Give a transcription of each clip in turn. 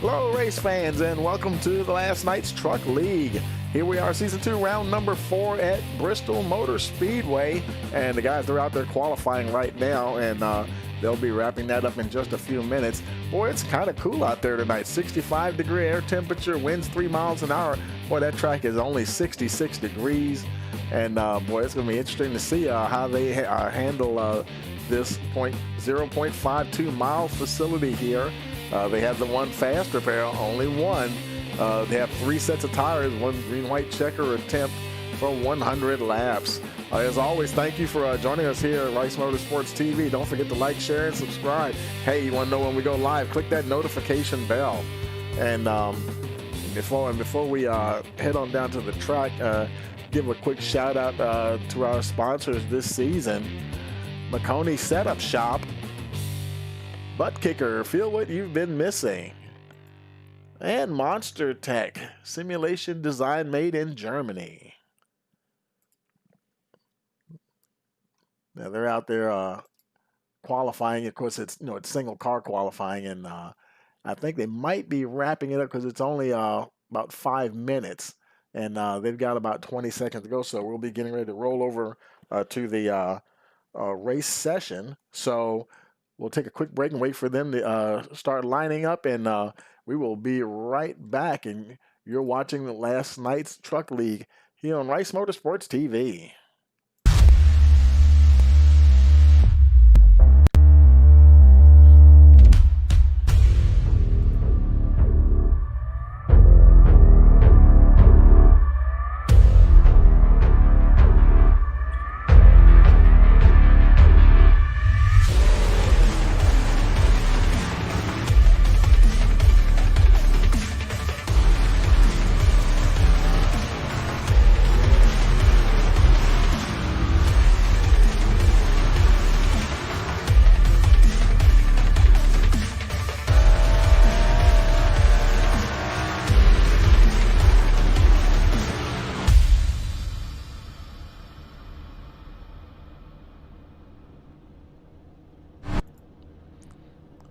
Hello, race fans, and welcome to the last night's Truck League. Here we are, Season 2, round number 4 at Bristol Motor Speedway. And the guys are out there qualifying right now, and they'll be wrapping that up in just a few minutes. Boy, it's kind of cool out there tonight. 65-degree air temperature, winds 3 miles an hour. Boy, that track is only 66 degrees. And, boy, it's going to be interesting to see how they handle this 0.52 mile facility here. They have the one faster pair, only one. They have 3 sets of tires, one green-white checker attempt for 100 laps. As always, thank you for joining us here at Rice Motorsports TV. Don't forget to like, share, and subscribe. Hey, you want to know when we go live? Click that notification bell. And before we head on down to the track, give a quick shout-out to our sponsors this season. McConey Setup Shop, Butt Kicker, feel what you've been missing. And Monster Tech, simulation design made in Germany. Now they're out there qualifying. Of course, it's single car qualifying, and I think they might be wrapping it up because it's only about 5 minutes, and they've got about 20 seconds to go. So we'll be getting ready to roll over to the race session. So we'll take a quick break and wait for them to start lining up, and we will be right back. And you're watching the last night's Truck League here on Rice Motorsports TV.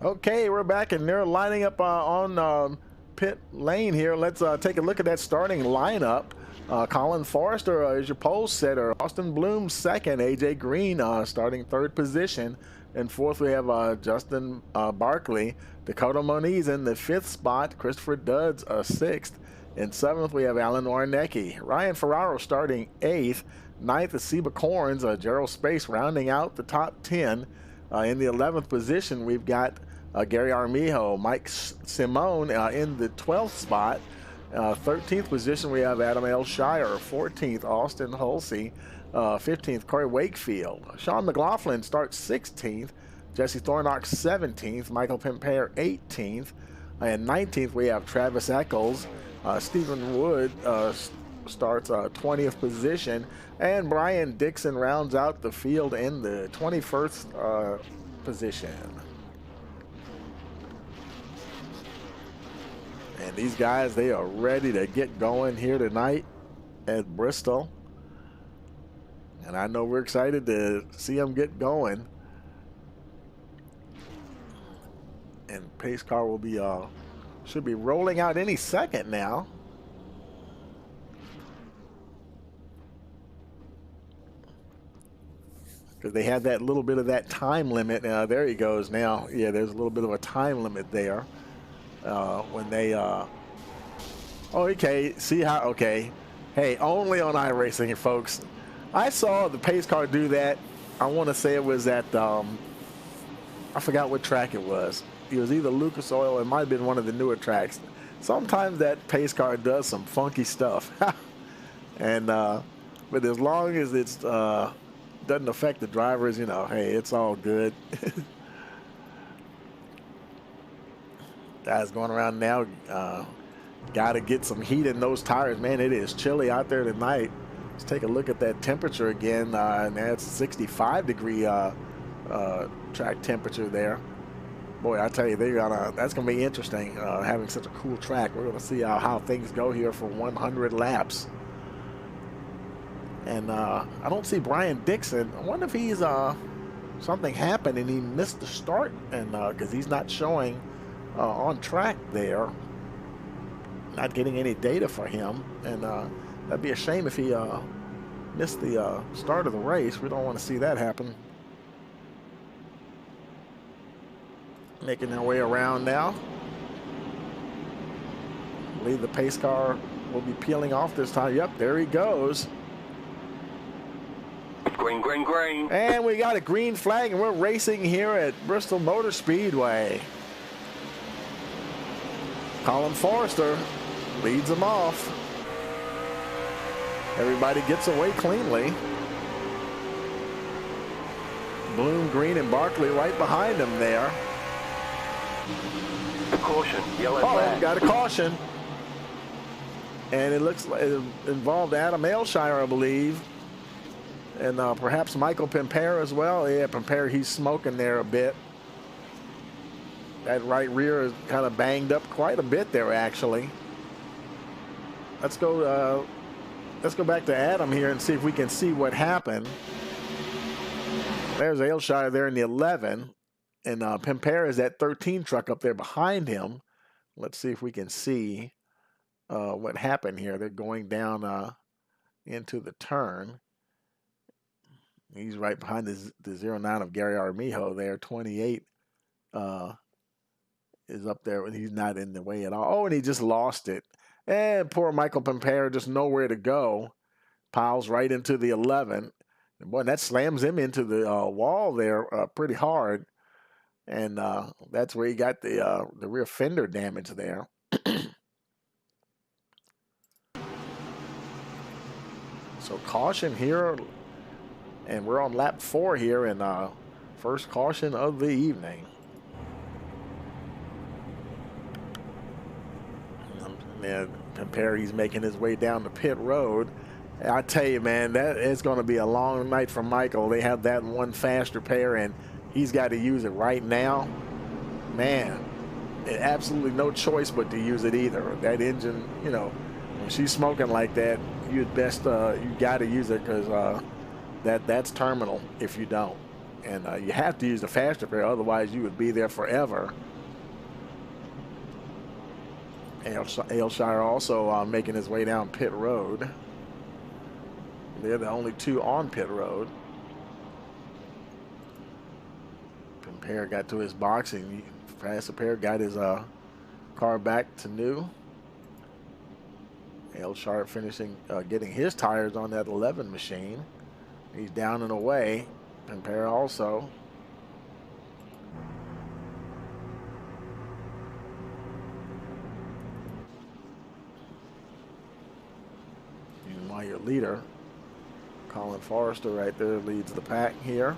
Okay, we're back, and they're lining up on pit lane here. Let's take a look at that starting lineup. Colin Forrester is your pole setter. Austin Bloom second. AJ Green starting third position. And fourth, we have Justin Barkley. Dakota Moniz in the 5th spot. Christopher Dudds 6th. In 7th, we have Alan Warnecki. Ryan Ferraro starting 8th. 9th is Seba Corns. Gerald Space rounding out the top 10. In the 11th position, we've got Gary Armijo. Mike Simone in the 12th spot. 13th position, we have Adam L. Shire. 14th, Austin Hulsey. 15th, Corey Wakefield. Sean McLaughlin starts 16th. Jesse Thornock 17th. Michael Pimpere 18th. And 19th, we have Travis Eccles. Stephen Wood starts 20th position. And Brian Dixon rounds out the field in the 21st position. And these guys, they are ready to get going here tonight at Bristol. And I know we're excited to see them get going. And pace car will be should be rolling out any second now. Because they had that little bit of that time limit. There he goes now. Yeah, there's a little bit of a time limit there. When they okay, see how, okay, hey, only on iRacing, folks. I saw the pace car do that. I want to say it was at I forgot what track it was. It was either Lucas Oil, it might have been one of the newer tracks. Sometimes that pace car does some funky stuff. And but as long as it's doesn't affect the drivers, hey, it's all good. Guys going around now, got to get some heat in those tires. Man, it is chilly out there tonight. Let's take a look at that temperature again, and that's 65-degree track temperature there. Boy, I tell you, that's going to be interesting, having such a cool track. We're going to see how things go here for 100 laps. And I don't see Brian Dixon. I wonder if he's something happened and he missed the start, and because he's not showing on track there. Not getting any data for him, and that'd be a shame if he missed the start of the race. We don't want to see that happen. Making their way around now. I believe the pace car will be peeling off this time. Yep, there he goes. Green, green, green. And we got a green flag, and we're racing here at Bristol Motor Speedway. Colin Forrester leads them off. Everybody gets away cleanly. Bloom, Green, and Barkley right behind him there. Caution, yellow flag. Got a caution. And it looks like it involved Adam Aylshire, I believe. And perhaps Michael Pimpere as well. Yeah, Pimpere, he's smoking there a bit. That right rear is kind of banged up quite a bit there, actually. Let's go back to Adam here and see if we can see what happened. There's Aylshire there in the 11. And Pimpere is that 13 truck up there behind him. Let's see if we can see what happened here. They're going down into the turn. He's right behind the 09 of Gary Armijo there. 28 is up there. He's not in the way at all. Oh, and he just lost it. And poor Michael Pimpere, just nowhere to go. Piles right into the 11. And boy, that slams him into the wall there pretty hard. And that's where he got the rear fender damage there. So caution here. And we're on lap 4 here, and first caution of the evening. And Pimpere, he's making his way down the pit road. I tell you, man, that is going to be a long night for Michael. They have that one faster pair, and he's got to use it right now. Man, absolutely no choice but to use it either. That engine, you know, when she's smoking like that, you got to use it because that's terminal if you don't. And you have to use the faster pair, otherwise you would be there forever. Aylshire also making his way down pit road. They're the only two on pit road. Pimpere got to his box, and Faster Pair got his car back to new. Aylshire finishing, getting his tires on that 11 machine. He's down and away. Pimpere also. Meanwhile, your leader, Colin Forrester, right there, leads the pack here.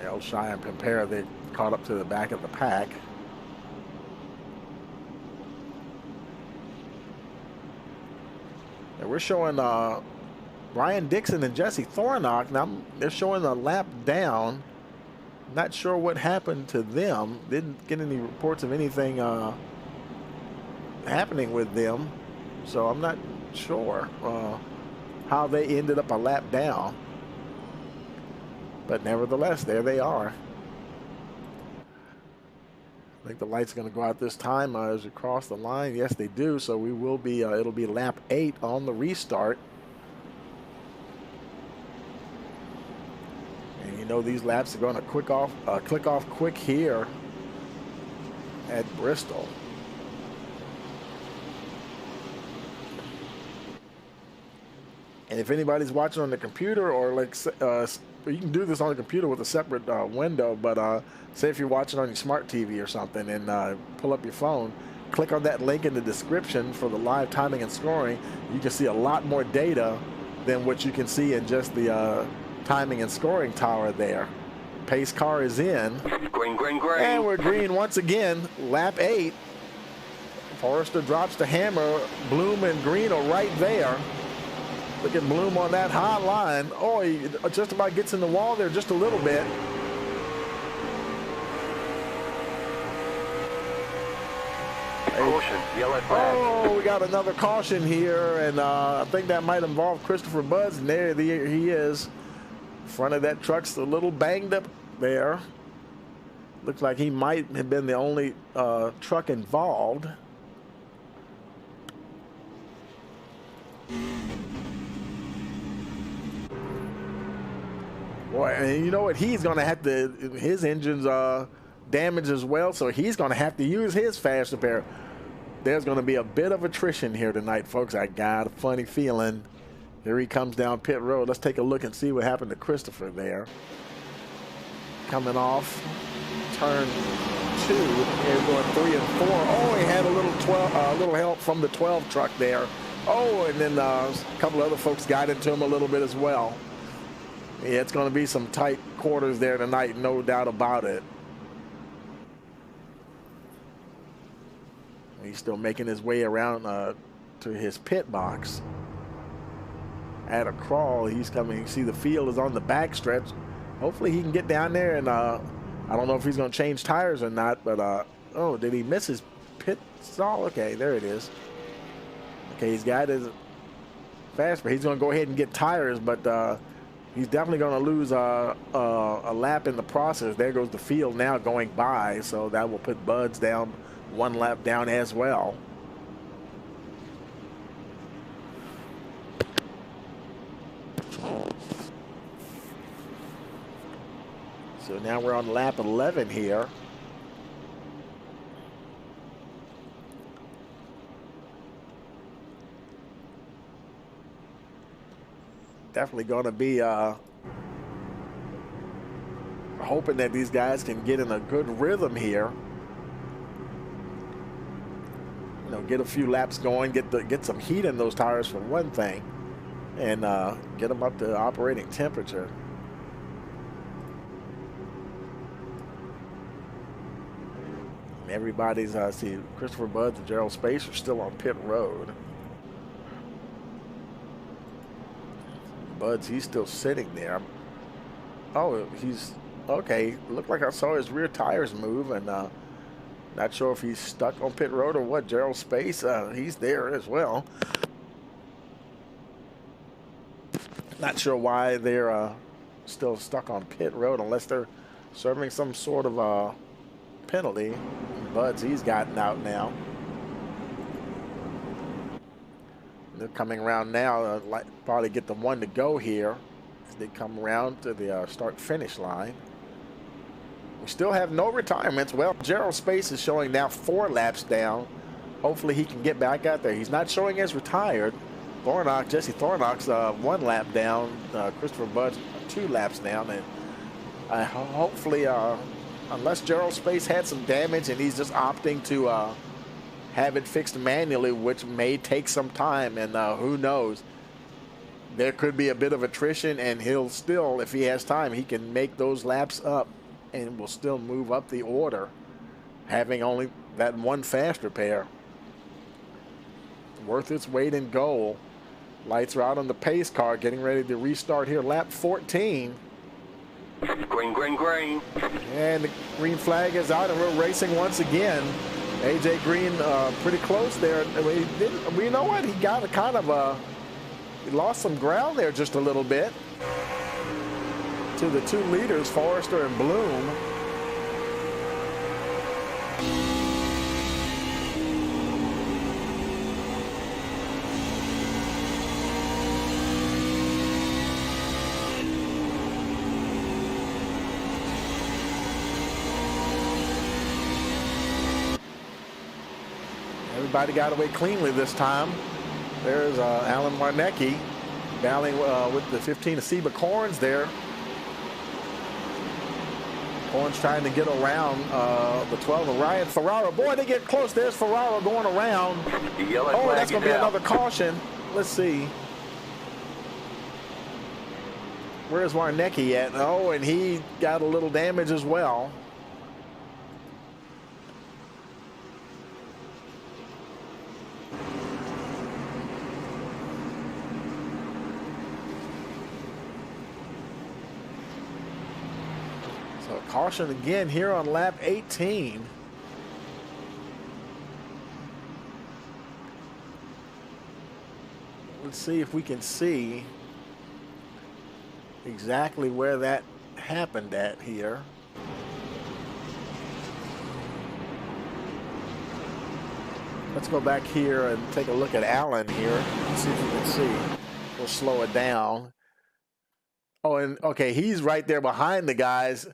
Aylshire and Pimpere, they caught up to the back of the pack. And we're showing Brian Dixon and Jesse Thornock. Now they're showing a lap down. Not sure what happened to them. Didn't get any reports of anything happening with them. So I'm not sure how they ended up a lap down. But nevertheless, there they are. I think the light's going to go out this time as we cross the line. Yes, they do. So we will be, it'll be lap 8 on the restart. And you know these laps are going to click off quick here at Bristol. And if anybody's watching on the computer, or like, you can do this on the computer with a separate window, but say if you're watching on your smart TV or something and pull up your phone, click on that link in the description for the live timing and scoring. You can see a lot more data than what you can see in just the timing and scoring tower there. Pace car is in. Green, green, green. And we're green once again, lap 8. Forrester drops the hammer. Bloom and Green are right there. Look at Bloom on that high line. Oh, he just about gets in the wall there just a little bit. Caution, yellow flag. Oh, we got another caution here, and I think that might involve Christopher Buds. And there he is. Front of that truck's a little banged up there. Looks like he might have been the only truck involved. Boy, and you know what? He's going to have to, his engine's damaged as well, so he's going to have to use his fast repair. There's going to be a bit of attrition here tonight, folks. I got a funny feeling. Here he comes down pit road. Let's take a look and see what happened to Christopher there. Coming off turn 2, here going 3 and 4. Oh, he had a little help from the 12 truck there. Oh, and then a couple other folks got into him a little bit as well. Yeah, it's going to be some tight quarters there tonight, no doubt about it. He's still making his way around to his pit box. At a crawl, he's coming. You see the field is on the back stretch. Hopefully he can get down there, and I don't know if he's going to change tires or not, but oh, did he miss his pit stall? Okay, there it is. Okay, he's got his fast, but he's going to go ahead and get tires, but he's definitely going to lose a lap in the process. There goes the field now going by, so that will put Buds down 1 lap down as well. So now we're on lap 11 here. Definitely going to be hoping that these guys can get in a good rhythm here. You know, get a few laps going, get some heat in those tires for one thing, and get them up to operating temperature. Everybody's, see, Christopher Buds and Gerald Space are still on pit road. Buds, he's still sitting there. Oh, he's, okay. Looked like I saw his rear tires move, and not sure if he's stuck on pit road or what. Gerald Space, he's there as well. Not sure why they're still stuck on pit road unless they're serving some sort of penalty. Buds, he's gotten out now. They're coming around now, probably get the one to go here as they come around to the start-finish line. We still have no retirements. Well, Gerald Space is showing now 4 laps down. Hopefully he can get back out there. He's not showing as retired. Jesse Thornock's 1 lap down. Christopher Buds 2 laps down. And hopefully, unless Gerald Space had some damage and he's just opting to have it fixed manually, which may take some time, and who knows, there could be a bit of attrition, and he'll still, if he has time, he can make those laps up and will still move up the order, having only that 1 fast repair. Worth its weight in gold. Lights are out on the pace car, getting ready to restart here, lap 14. Green, green, green. And the green flag is out, and we're racing once again. AJ Green pretty close there. You know what? He got a kind of he lost some ground there just a little bit to the 2 leaders, Forrester and Bloom. Everybody got away cleanly this time. There's Alan Warnecki battling with the 15 of Seba Corns there. Corns trying to get around the 12 of Ryan Ferraro. Boy, they get close. There's Ferraro going around. Oh, that's going to be another caution. Let's see. Where's Warnecki at? Oh, and he got a little damage as well. Caution again here on lap 18. let's see if we can see exactly where that happened at here. Let's go back here and take a look at Allen here and see if we can see. We'll slow it down. Oh, and okay, he's right there behind the guys.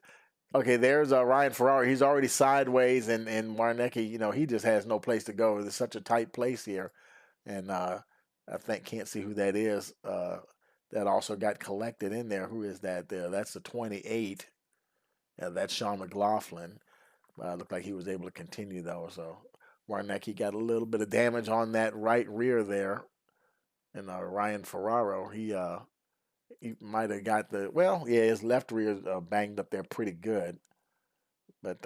Okay, there's Ryan Ferraro. He's already sideways, and Warnecki, you know, he just has no place to go. There's such a tight place here. And I think, can't see who that is. That also got collected in there. Who is that there? That's the 28. Yeah, that's Sean McLaughlin. Looked like he was able to continue, though. So Warnecki got a little bit of damage on that right rear there. And Ryan Ferraro, he might have got the, well, yeah, his left rear is banged up there pretty good. But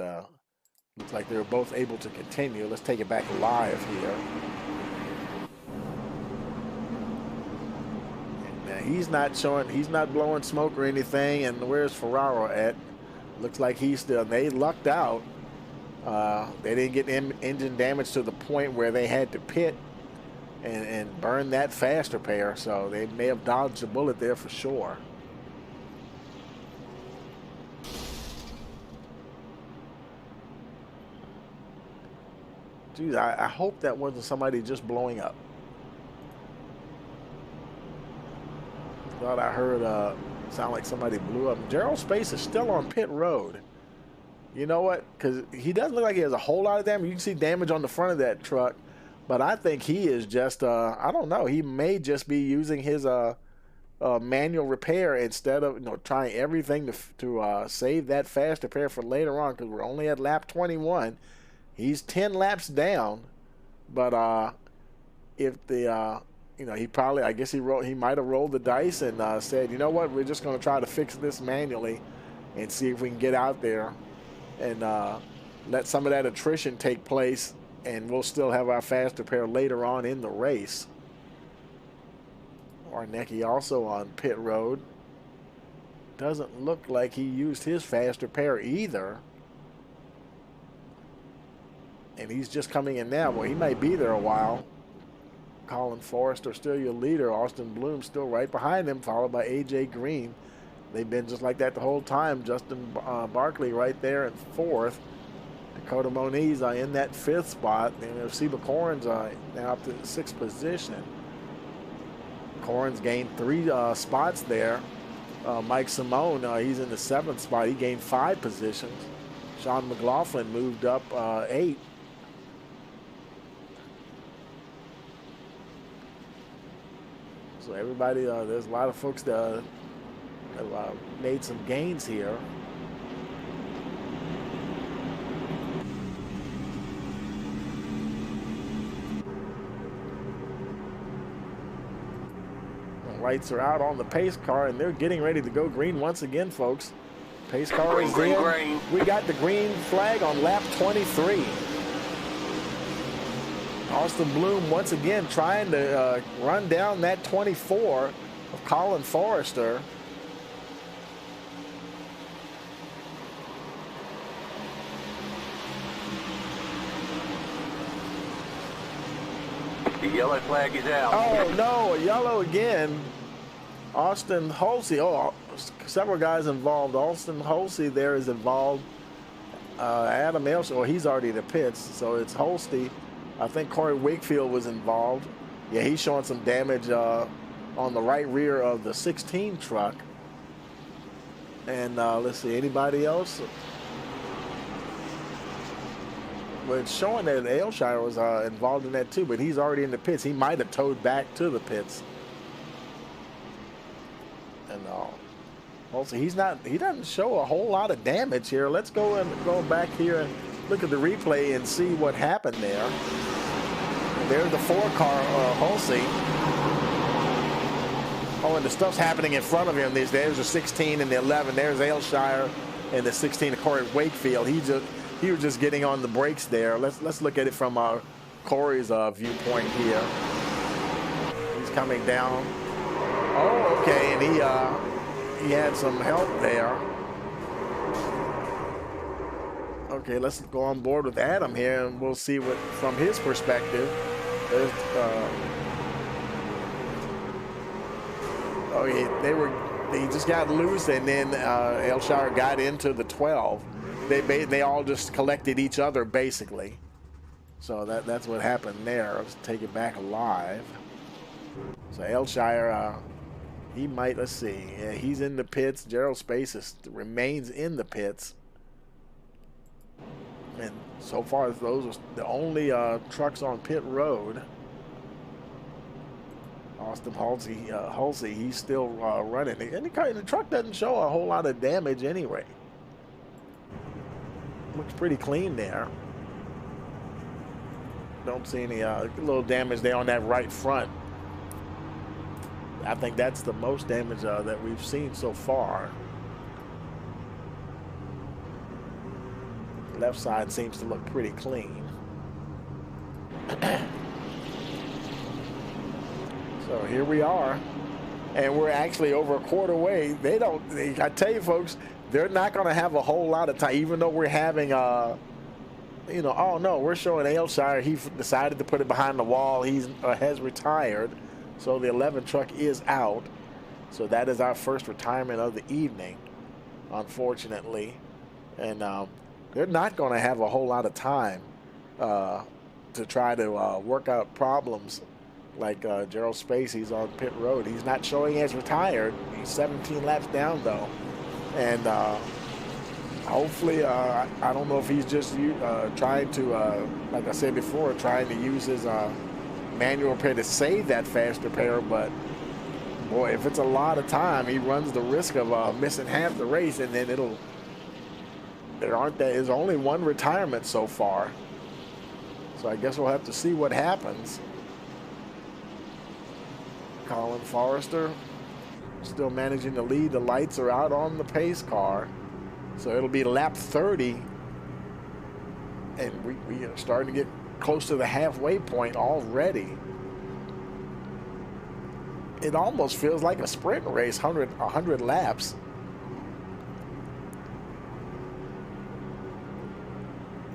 looks like they were both able to continue. Let's take it back live here. And he's not showing, he's not blowing smoke or anything. And where's Ferraro at? Looks like he's still, they lucked out. They didn't get engine damage to the point where they had to pit and burn that fast repair, so they may have dodged a bullet there for sure. Geez, I hope that wasn't somebody just blowing up. Thought I heard sound like somebody blew up. Gerald Space is still on pit road. You know what? Because he doesn't look like he has a whole lot of damage. You can see damage on the front of that truck. But I think he is just, I don't know, he may just be using his manual repair instead of, you know, trying everything to save that fast repair for later on, because we're only at lap 21. He's 10 laps down, but if the, you know, he probably, I guess he might have rolled the dice and said, you know what, we're just going to try to fix this manually and see if we can get out there and let some of that attrition take place. And we'll still have our fast repair later on in the race. Warnecki also on pit road. Doesn't look like he used his fast repair either. And he's just coming in now. Well, he might be there a while. Colin Forrester still your leader. Austin Bloom still right behind him, followed by A.J. Green. They've been just like that the whole time. Justin Barkley right there in fourth. Dakota Moniz in that fifth spot. And Seba Corns now up to the sixth position. Corns gained 3 spots there. Mike Simone, he's in the 7th spot. He gained 5 positions. Sean McLaughlin moved up 8. So everybody, there's a lot of folks that have made some gains here. Lights are out on the pace car, and they're getting ready to go green once again, folks. Pace car is in. Green. We got the green flag on lap 23. Austin Bloom once again trying to run down that 24 of Colin Forrester. The yellow flag is out. Oh, no, a yellow again. Austin Holsey. Oh, several guys involved. Austin Holsey there is involved. Adam Elson, well, he's already in the pits, so it's Holsey. I think Corey Wakefield was involved. Yeah, he's showing some damage on the right rear of the 16 truck. And let's see, anybody else? Well, it's showing that Aylshire was involved in that too, but he's already in the pits. He might have towed back to the pits. And also, he doesn't show a whole lot of damage here. Let's go back here and look at the replay and see what happened there. And there's the 4-car Holsey. Oh, and the stuff's happening in front of him. There's the 16 and the 11. There's Aylshire and the 16 of Corey Wakefield. He was just getting on the brakes there. Let's look at it from Corey's viewpoint here. He's coming down. Oh, okay, and he had some help there. Okay, let's go on board with Adam here, and we'll see what from his perspective. There's Oh, they just got loose, and then Elshire got into the 12. They all just collected each other basically. So that's what happened there. Let's take it back alive. So Elshire, he might, let's see. Yeah, he's in the pits. Gerald Space remains in the pits. And so far, those are the only trucks on pit road. Austin Halsey, he's still running. And the truck doesn't show a whole lot of damage anyway. Looks pretty clean there. Don't see any little damage there on that right front. I think that's the most damage that we've seen so far. Left side seems to look pretty clean. So here we are, and we're actually over a quarter way. I tell you folks, they're not going to have a whole lot of time, even though we're having, you know, oh no, we're showing Aylshire. He decided to put it behind the wall. He has retired, so the 11 truck is out. So that is our first retirement of the evening, unfortunately. And they're not going to have a whole lot of time to try to work out problems like Gerald Space. He's on pit road. He's not showing as retired. He's 17 laps down though, and hopefully, I don't know if he's just trying to, like I said before, trying to use his manual repair to save that fast repair. But boy, if it's a lot of time, he runs the risk of missing half the race, and then there's only one retirement so far. So I guess we'll have to see what happens. Colin Forrester still managing to lead. The lights are out on the pace car. So it'll be lap 30. And we are starting to get close to the halfway point already. It almost feels like a sprint race, 100 laps.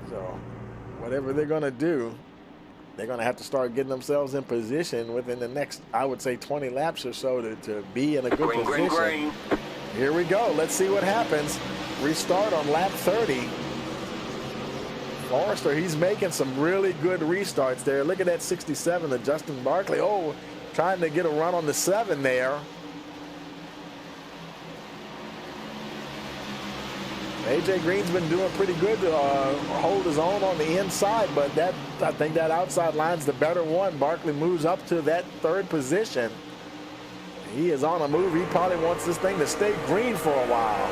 So whatever they're going to do, they're going to have to start getting themselves in position within the next, I would say, 20 laps or so to be in a good position. Green. Here we go. Let's see what happens. Restart on lap 30. Forrester, he's making some really good restarts there. Look at that 67 of Justin Barkley. Oh, trying to get a run on the 7 there. AJ Green's been doing pretty good to hold his own on the inside, but I think that outside line's the better one. Barkley moves up to that 3rd position. He is on a move. He probably wants this thing to stay green for a while.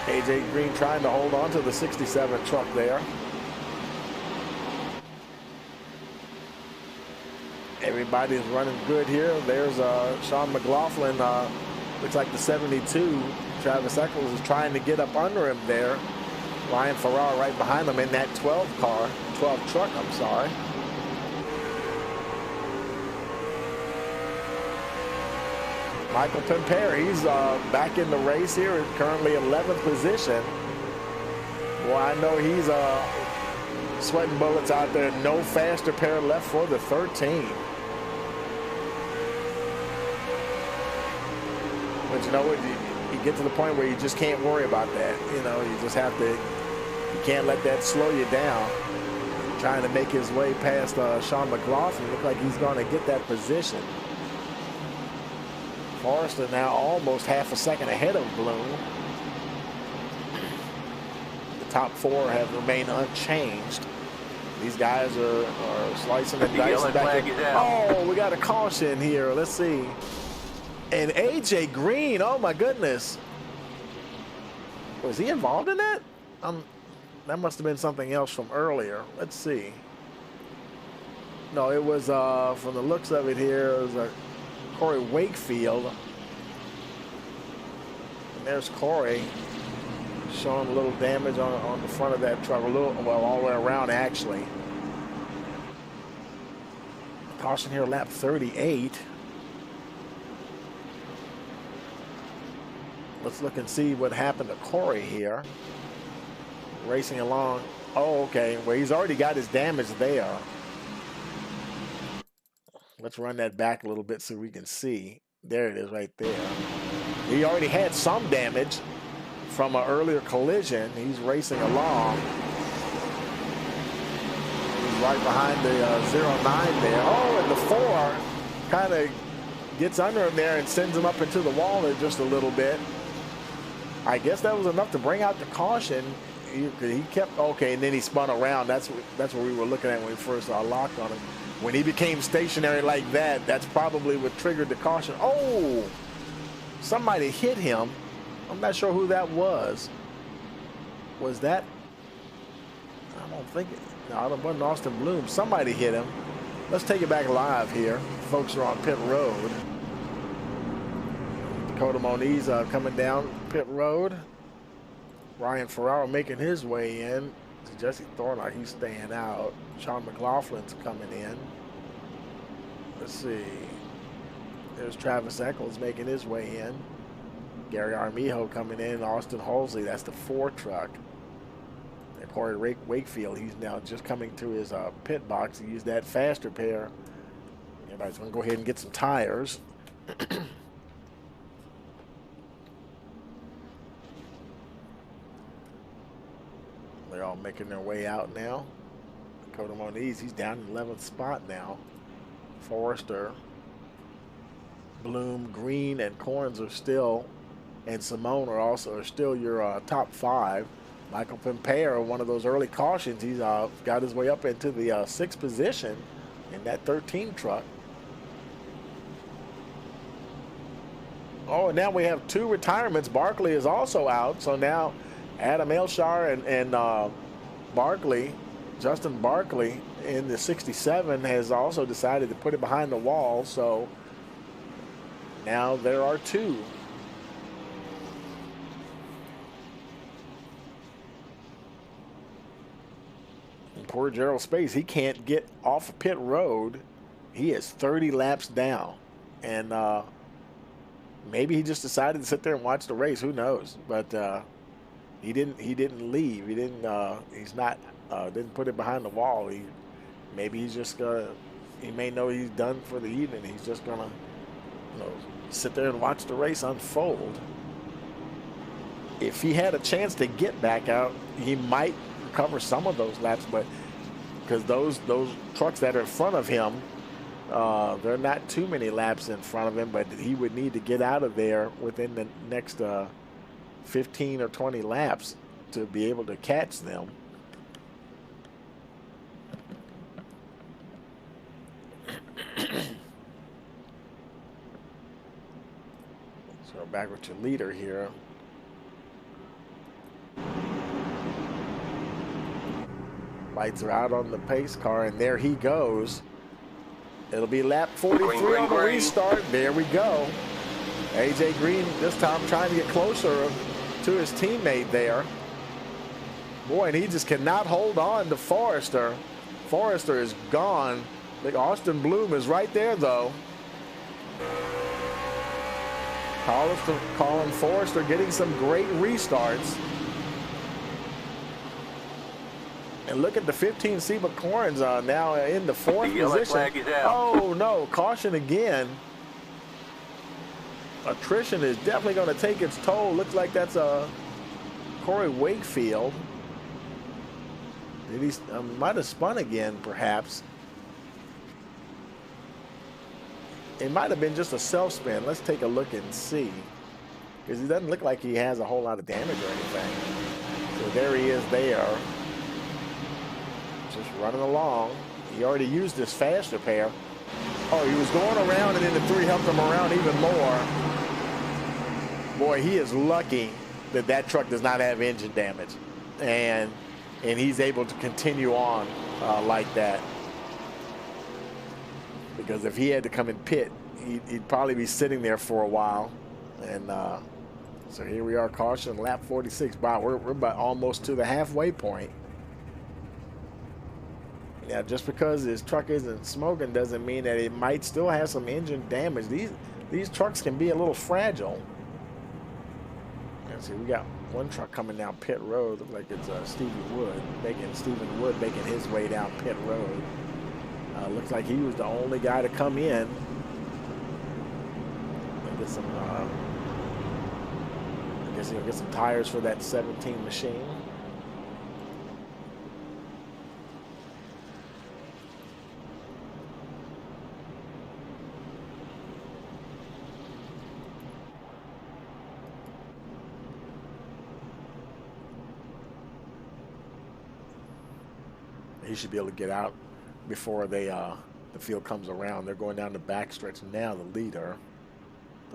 AJ Green trying to hold on to the 67 truck there. Everybody's running good here. There's Sean McLaughlin, looks like the 72. Travis Eccles is trying to get up under him there. Ryan Farrar right behind him in that 12 truck, I'm sorry. Michael Pimpare, he's back in the race here, currently 11th position. Well, I know he's sweating bullets out there. No faster pair left for the 13. But you know what, you get to the point where you just can't worry about that. You know, you just have to, you can't let that slow you down. Trying to make his way past Sean McLaughlin. Look like he's going to get that position. Forrester now almost half a second ahead of Bloom. The top 4 have remained unchanged. These guys are slicing and dicing back. Oh, we got a caution here. Let's see. And AJ Green, oh my goodness. Was he involved in that? That must have been something else from earlier. Let's see. No, it was, from the looks of it here, it was Corey Wakefield. And there's Corey showing a little damage on the front of that truck, all the way around actually. Caution here, lap 38. Let's look and see what happened to Corey here. Racing along Oh, okay. Well, he's already got his damage there. Let's run that back a little bit so we can see. There it is right there. He already had some damage from an earlier collision. He's racing along. He's right behind the 09 there. Oh, and the 4 kind of gets under him there and sends him up into the wall there just a little bit. I guess that was enough to bring out the caution. He kept, okay, and then he spun around. That's what we were looking at when we first locked on him. When he became stationary like that, that's probably what triggered the caution. Oh, somebody hit him. I'm not sure who that was. Was that? I don't think it. No, it wasn't Austin Bloom. Somebody hit him. Let's take it back live here. Folks are on pit road. Dakota Moniz coming down pit road. Ryan Ferraro making his way in. Jesse Thornlock, he's staying out. Sean McLaughlin's coming in. Let's see. There's Travis Eccles making his way in. Gary Armijo coming in. Austin Holsley, that's the 4 truck. And Corey Wakefield, he's now just coming to his pit box. He used that faster pair. Everybody's going to go ahead and get some tires. They're all making their way out now. Dakota Moniz, he's down in 11th spot now. Forrester, Bloom, Green, and Corns are still, and Simone are still your top 5. Michael Pimpere, one of those early cautions, he's got his way up into the 6th position in that 13 truck. Oh, and now we have 2 retirements. Barkley is also out, so now Adam Elshar and Barkley, Justin Barkley in the 67 has also decided to put it behind the wall. So now there are 2. And poor Gerald Space, he can't get off of pit road. He is 30 laps down. And maybe he just decided to sit there and watch the race. Who knows? But he didn't leave. He didn't. Didn't put it behind the wall. Maybe he's just gonna. He may know he's done for the evening. He's just gonna, sit there and watch the race unfold. If he had a chance to get back out, he might recover some of those laps. But because those trucks that are in front of him, they're not too many laps in front of him. But he would need to get out of there within the next 15 or 20 laps to be able to catch them. So back with your leader here. Lights are out on the pace car, and there he goes. It'll be lap 43 on the restart. There we go. AJ Green this time trying to get closer to his teammate there. Boy, and he just cannot hold on to Forrester. Forrester is gone. I think Austin Bloom is right there, though. Colin Forrester getting some great restarts. And look at the 15 Seba Corns now in the 4th position. Oh, no. Caution again. Attrition is definitely going to take its toll. Looks like that's Corey Wakefield. Did he might have spun again, perhaps. It might have been just a self-spin. Let's take a look and see. Because he doesn't look like he has a whole lot of damage or anything. So there he is there. Just running along. He already used his faster pair. Oh, he was going around, and then the 3 helped him around even more. Boy, he is lucky that that truck does not have engine damage. And he's able to continue on like that. Because if he had to come and pit, he'd probably be sitting there for a while. And so here we are, caution, lap 46. Wow, we're about almost to the halfway point. Now, just because his truck isn't smoking doesn't mean that it might still have some engine damage. These trucks can be a little fragile. And see, we got one truck coming down pit road. Looks like it's Stephen Wood making his way down pit road. Looks like he was the only guy to come in. Get some, I guess he'll get some tires for that 17 machine. He should be able to get out before they the field comes around. They're going down the backstretch now, the leader.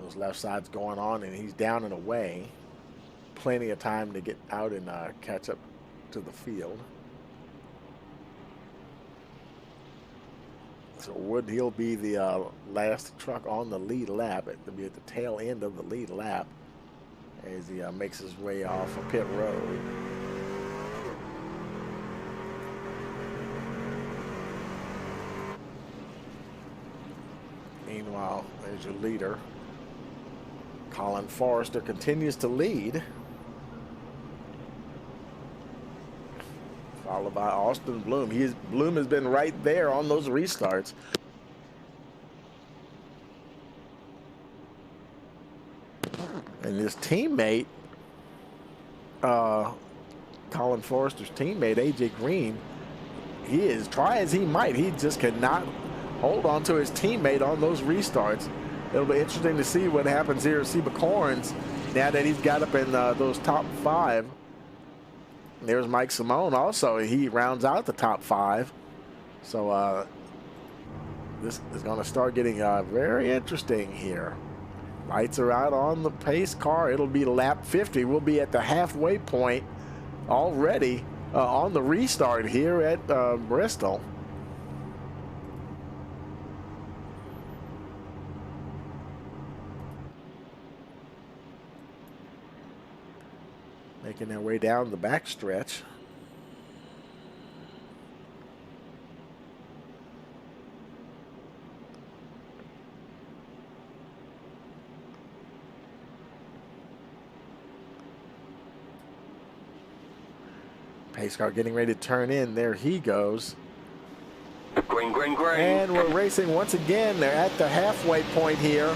Those left sides going on, and he's down and away. Plenty of time to get out and catch up to the field. So Wood, he'll be the last truck on the lead lap. It'll be at the tail end of the lead lap as he makes his way off of pit road. Meanwhile, there's your leader. Colin Forrester continues to lead. Followed by Austin Bloom. Bloom has been right there on those restarts. And his teammate, Colin Forrester's teammate, AJ Green, he is, try as he might, he just cannot hold on to his teammate on those restarts. It'll be interesting to see what happens here at Seba Corns now that he's got up in those top 5. There's Mike Simone also. He rounds out the top 5. So this is going to start getting very interesting here. Lights are out on the pace car. It'll be lap 50. We'll be at the halfway point already on the restart here at Bristol. Making their way down the backstretch. Pace car getting ready to turn in. There he goes. Green, green, green. And we're racing once again. They're at the halfway point here.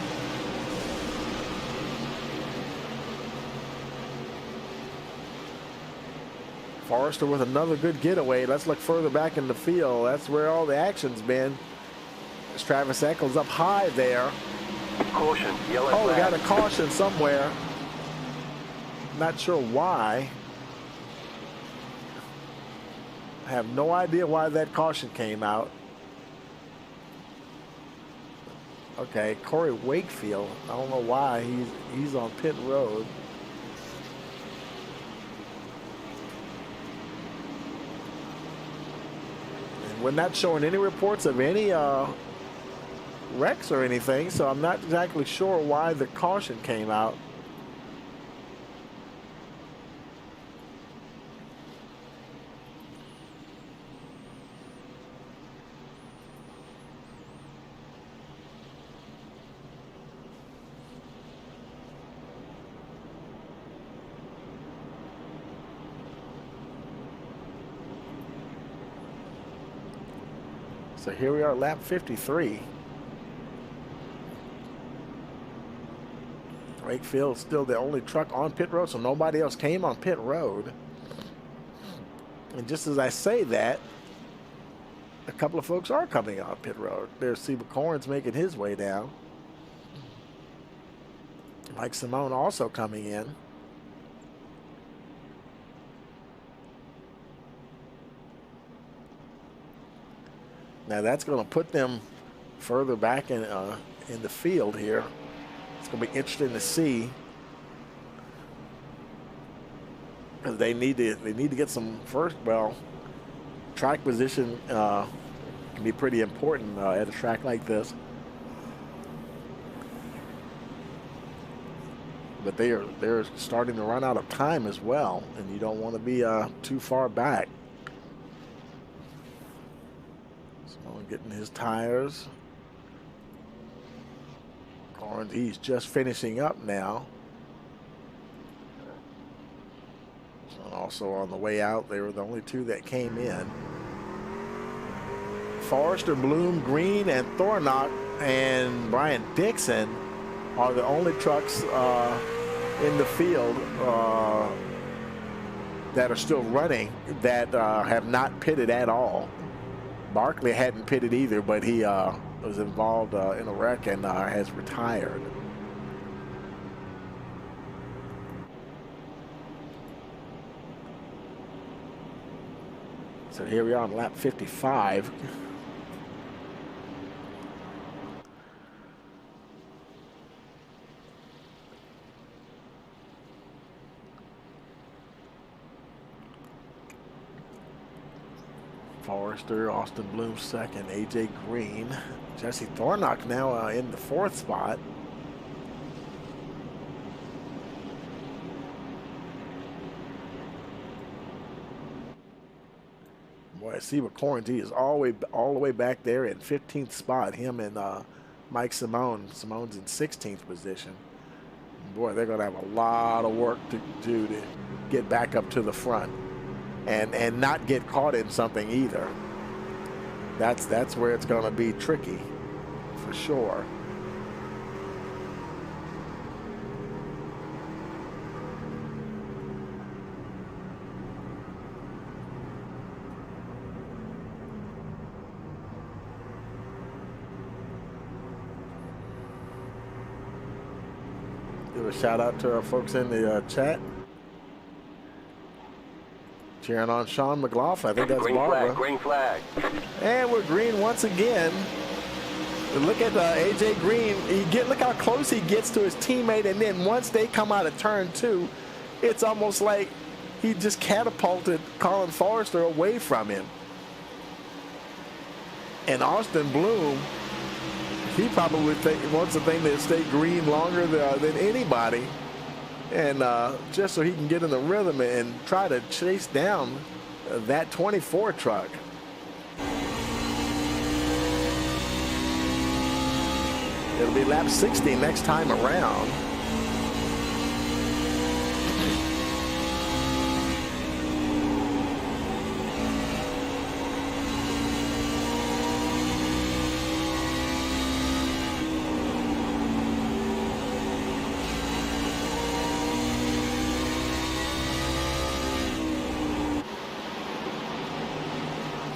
Forrester with another good getaway. Let's look further back in the field. That's where all the action's been. There's Travis Eccles up high there. Caution, yellow Oh, we flag. got a caution somewhere. Not sure why. I have no idea why that caution came out. Okay, Corey Wakefield. I don't know why he's on pit road. We're not showing any reports of any wrecks or anything, so I'm not exactly sure why the caution came out. So here we are at lap 53. Wakefield's still the only truck on pit road, so nobody else came on pit road. And just as I say that, a couple of folks are coming on pit road. There's Seba Corns making his way down. Mike Simone also coming in. Now that's going to put them further back in the field here. It's going to be interesting to see, because they need to get some first. Well, track position can be pretty important at a track like this. But they're starting to run out of time as well, and you don't want to be too far back. Getting his tires. Corns, he's just finishing up now. Also on the way out, they were the only two that came in. Forrester, Bloom, Green, and Thornock and Brian Dixon are the only trucks in the field that are still running that have not pitted at all. Barkley hadn't pitted either, but he was involved in a wreck and has retired. So here we are on lap 55. Forrester, Austin Bloom second, AJ Green. Jesse Thornock now in the fourth spot. Boy, I see McCornty is all the way back there in 15th spot. Him and Mike Simone. Simone's in 16th position. Boy, they're going to have a lot of work to do to get back up to the front. And not get caught in something either. That's where it's going to be tricky, for sure. Give a shout out to our folks in the chat. Cheering on Sean McLaughlin. I think that's Barbara. Green flag. And we're green once again. Look at AJ Green. Look how close he gets to his teammate, and then once they come out of turn two, it's almost like he just catapulted Colin Forrester away from him. And Austin Bloom, he probably wants the thing to stay green longer than anybody. And just so he can get in the rhythm and try to chase down that 24 truck. It'll be lap 60 next time around.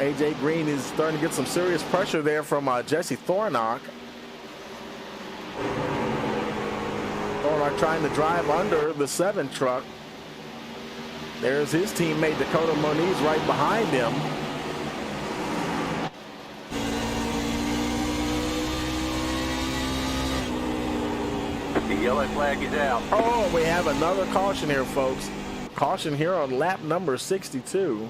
AJ Green is starting to get some serious pressure there from Jesse Thornock. Thornock trying to drive under the 7 truck. There's his teammate Dakota Moniz right behind him. The yellow flag is out. Oh, we have another caution here, folks. Caution here on lap number 62.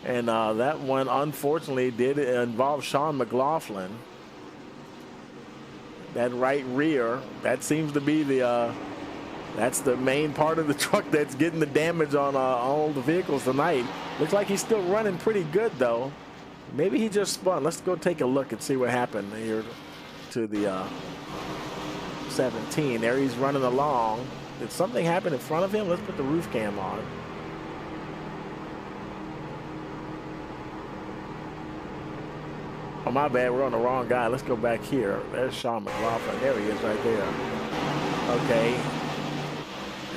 And that one, unfortunately, did involve Sean McLaughlin. That right rear, that seems to be that's the main part of the truck that's getting the damage on all the vehicles tonight. Looks like he's still running pretty good, though. Maybe he just spun. Let's go take a look and see what happened here to the 17. There he's running along. Did something happen in front of him? Let's put the roof cam on. Oh, my bad, we're on the wrong guy. Let's go back here. There's Sean McLaughlin. There he is right there. Okay.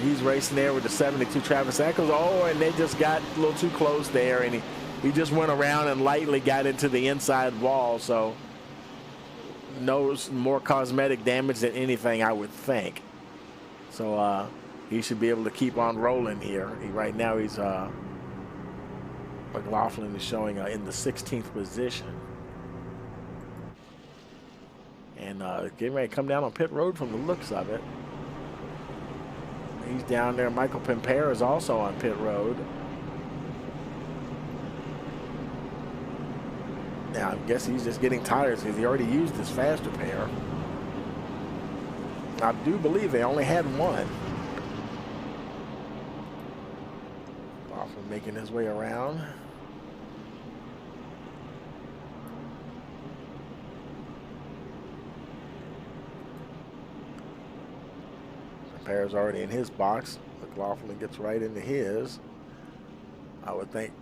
He's racing there with the 72 Travis Eccles. Oh, and they just got a little too close there, and he just went around and lightly got into the inside wall, so no more cosmetic damage than anything, I would think. So he should be able to keep on rolling here. Right now he's McLaughlin is showing in the 16th position. And getting ready to come down on pit road from the looks of it. He's down there. Michael Pimpere is also on pit road. Now, I guess he's just getting tired because he already used his faster pair. I do believe they only had one. Often making his way around. Pimpere's already in his box. McLaughlin gets right into his. I would think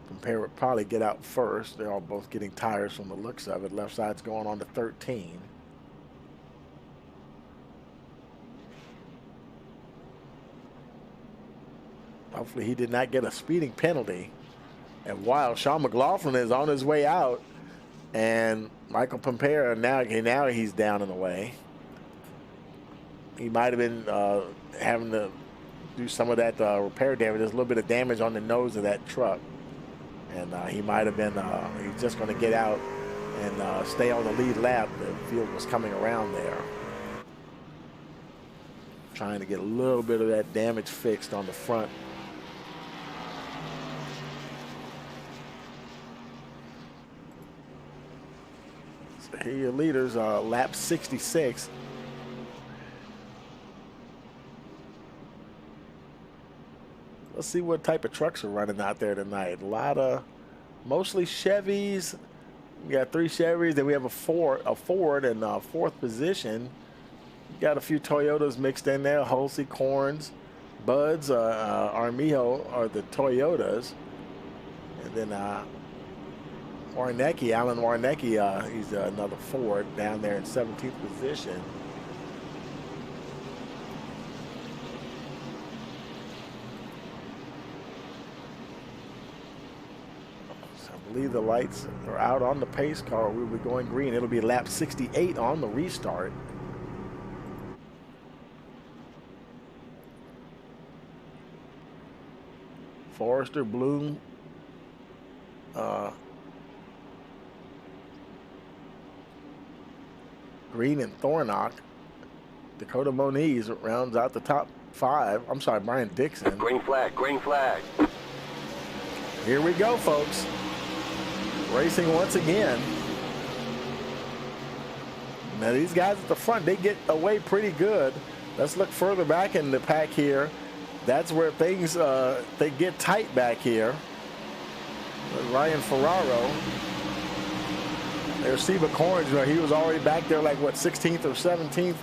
Compare would probably get out first. They're all both getting tires from the looks of it. Left side's going on to 13. Hopefully he did not get a speeding penalty. And while Sean McLaughlin is on his way out, and Michael Pompera, now he's down in the way. He might have been having to do some of that repair damage. There's a little bit of damage on the nose of that truck. And he might have been, he's just going to get out and stay on the lead lap. The field was coming around there. Trying to get a little bit of that damage fixed on the front. So here are your leaders, lap 66. Let's see what type of trucks are running out there tonight. A lot of mostly Chevys. We got 3 Chevys. Then we have a Ford in 4th position. Got a few Toyotas mixed in there. Halsey, Corns, Buds, Armijo are the Toyotas. And then Warnecki, Alan Warnecki, he's another Ford down there in 17th position. I believe the lights are out on the pace car. We'll be going green. It'll be lap 68 on the restart. Forrester, Bloom, Green and Thornock. Dakota Moniz rounds out the top 5. I'm sorry, Brian Dixon. Green flag, green flag. Here we go, folks. Racing once again. Now these guys at the front, they get away pretty good. Let's look further back in the pack here. That's where things, they get tight back here. Ryan Ferraro. There's Steve Corns. He was already back there like, what, 16th or 17th?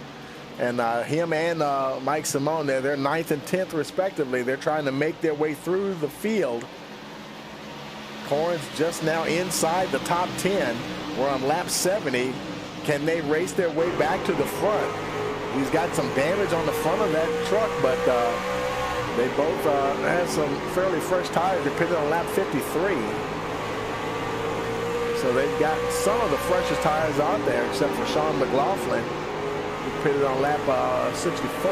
And him and Mike Simone, they're 9th and 10th respectively. They're trying to make their way through the field. Corns just now inside the top 10. We're on lap 70. Can they race their way back to the front? He's got some damage on the front of that truck, but they both have some fairly fresh tires. They're pitted on lap 53. So they've got some of the freshest tires out there, except for Sean McLaughlin, who pitted on lap 64,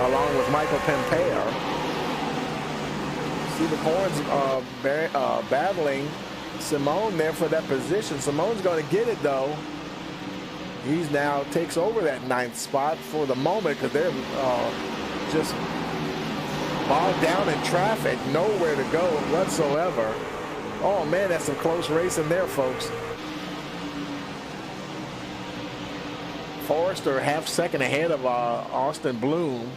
along with Michael Pompeo. See the Corns battling Simone there for that position. Simone's going to get it, though. He's now takes over that 9th spot for the moment because they're just bogged down in traffic, nowhere to go whatsoever. Oh, man, that's some close racing there, folks. Forrester half second ahead of Austin Bloom,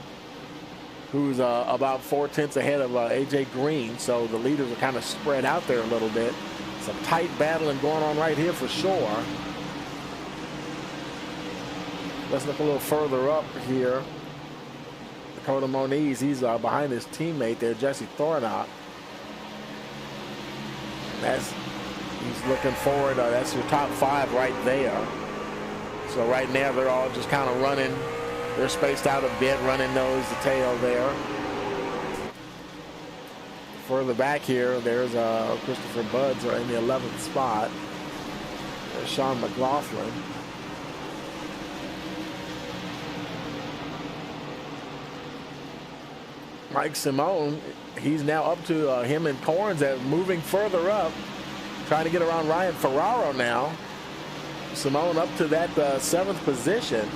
who's about 4/10 ahead of A.J. Green. So the leaders are kind of spread out there a little bit. Some tight battling going on right here for sure. Let's look a little further up here. Dakota Moniz, he's behind his teammate there, Jesse Thornock. He's looking forward. That's your top 5 right there. So right now they're all just kind of running. They're spaced out a bit, running nose to tail there. Further back here, there's Christopher Buds in the 11th spot. There's Sean McLaughlin. Mike Simone, he's now up to him and Corns moving further up, trying to get around Ryan Ferraro now. Simone up to that 7th position.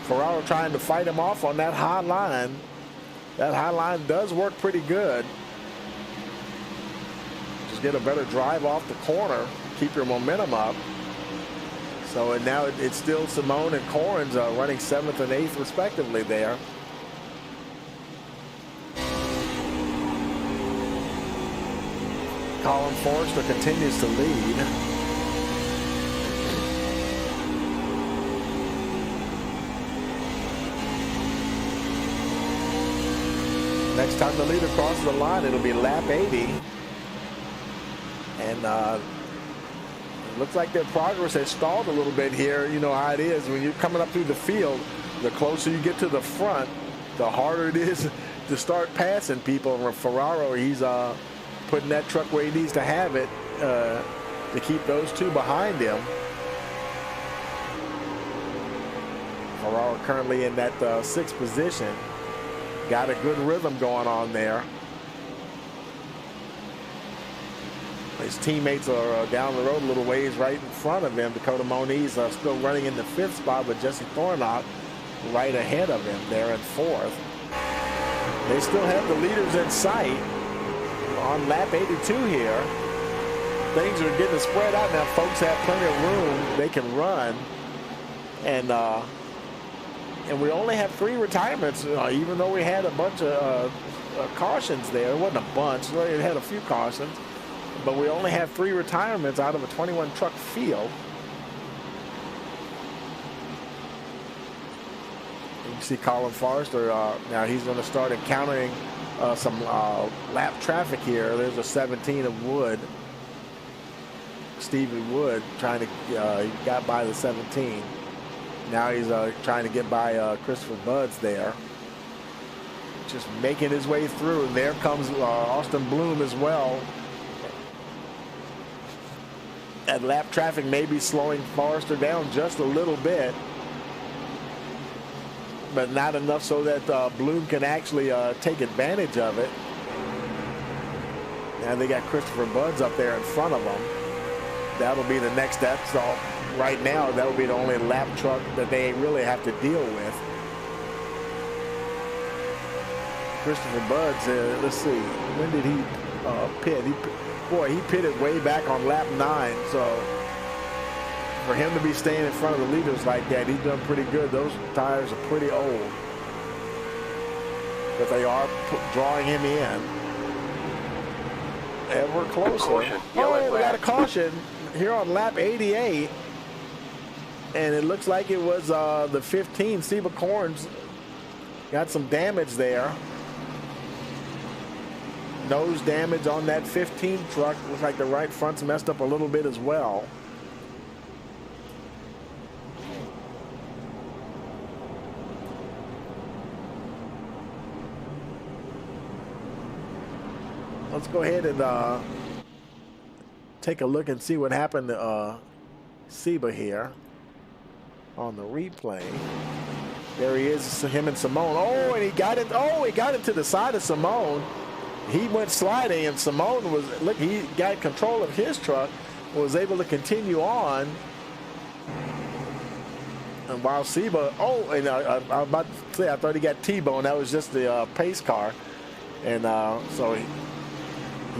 Ferraro trying to fight him off on that high line. That high line does work pretty good. Just get a better drive off the corner, keep your momentum up. So and now it's still Simone and Corns running 7th and 8th respectively there. Colin Forrester continues to lead. Next time the leader crosses the line, it'll be lap 80. And it looks like their progress has stalled a little bit here. You know how it is when you're coming up through the field. The closer you get to the front, the harder it is to start passing people. And Ferraro, he's putting that truck where he needs to have it to keep those two behind him. Ferraro currently in that 6th position. Got a good rhythm going on there. His teammates are down the road a little ways right in front of him. Dakota Moniz still running in the 5th spot, but Jesse Thornock right ahead of him there in 4th. They still have the leaders in sight on lap 82 here. Things are getting spread out now. Folks have plenty of room. They can run. And we only have 3 retirements, even though we had a bunch of cautions there. It wasn't a bunch. It had a few cautions. But we only have 3 retirements out of a 21 truck field. You can see Colin Forrester. Now he's going to start encountering some lap traffic here. There's a 17 of Wood. Stevie Wood trying to he got by the 17. Now he's trying to get by Christopher Buds there. Just making his way through. And there comes Austin Bloom as well. And lap traffic may be slowing Forrester down just a little bit. But not enough so that Bloom can actually take advantage of it. Now they got Christopher Buds up there in front of them. That'll be the next step. So right now, that will be the only lap truck that they really have to deal with. Christopher Buds, let's see, when did he pit? He pitted way back on lap 9. So for him to be staying in front of the leaders like that, he's done pretty good. Those tires are pretty old, but they are drawing him in. Ever closer. Caution. Oh, we got a caution here on lap 88. And it looks like it was the 15. Seba Corns got some damage there. Nose damage on that 15 truck. Looks like the right front's messed up a little bit as well. Let's go ahead and take a look and see what happened to Seba here on the replay. There he is, him and Simone. Oh, and he got it. Oh, he got it to the side of Simone. He went sliding, and Simone was, look, he got control of his truck, was able to continue on. And while Seba, oh, and I was about to say, I thought he got T-bone. That was just the pace car. And so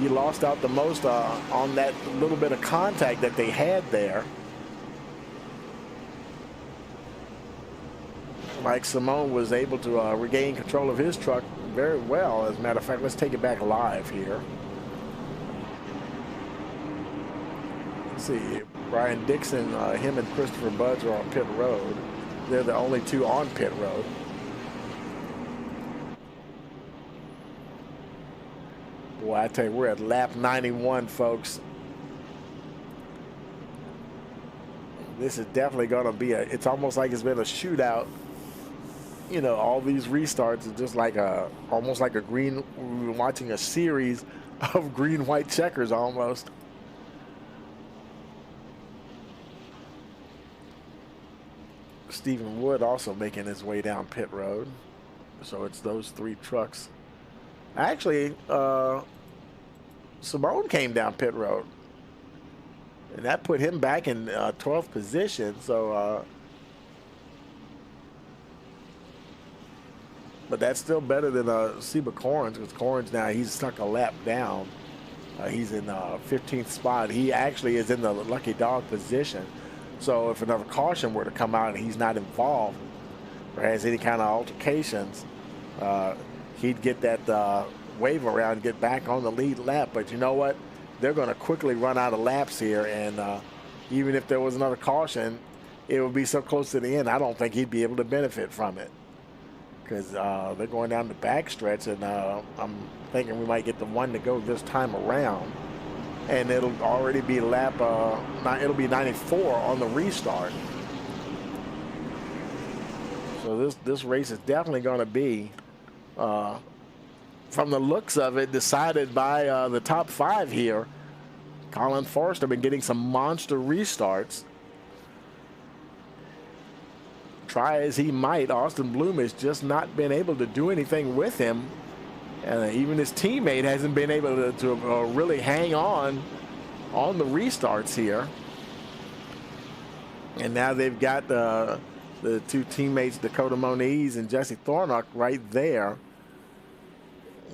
he lost out the most on that little bit of contact that they had there. Mike Simone was able to regain control of his truck very well. As a matter of fact, let's take it back live here. Let's see, Brian Dixon, him and Christopher Buds are on pit road. They're the only 2 on pit road. Boy, I tell you, we're at lap 91, folks. This is definitely going to be it's almost like it's been a shootout. You know, all these restarts are just like almost like we're watching a series of green-white checkers almost. Stephen Wood also making his way down pit road. So it's those 3 trucks. Actually, Simone came down pit road. And that put him back in 12th position. So, but that's still better than Seba Corns, because Corns now, he's stuck a lap down. He's in 15th spot. He actually is in the lucky dog position. So if another caution were to come out and he's not involved or has any kind of altercations, he'd get that wave around and get back on the lead lap. But you know what? They're going to quickly run out of laps here. And even if there was another caution, it would be so close to the end, I don't think he'd be able to benefit from it. because they're going down the backstretch, and I'm thinking we might get the one to go this time around, and it'll already be lap it'll be 94 on the restart. So this race is definitely going to be, from the looks of it, decided by the top 5 here. Colin Forrester been getting some monster restarts. Try as he might, Austin Bloom has just not been able to do anything with him. Even his teammate hasn't been able to really hang on the restarts here. And now they've got the 2 teammates, Dakota Moniz and Jesse Thornock, right there.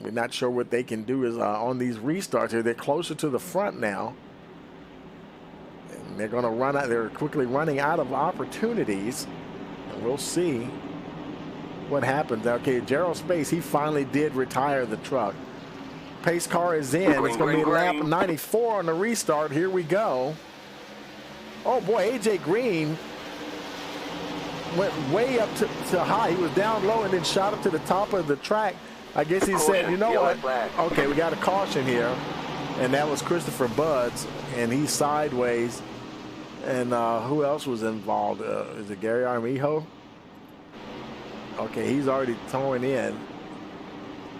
We're not sure what they can do is on these restarts here. They're closer to the front now. And they're going to run out. They're quickly running out of opportunities. And we'll see what happens. Okay, Gerald Space, he finally did retire the truck. Pace car is in. It's going to be lap 94 on the restart. Here we go. Oh, boy, AJ Green went way up to high. He was down low and then shot up to the top of the track. I guess he said, you know what? Okay, we got a caution here. And that was Christopher Buds, and he's sideways. And who else was involved? Is it Gary Armijo? Okay, he's already towing in.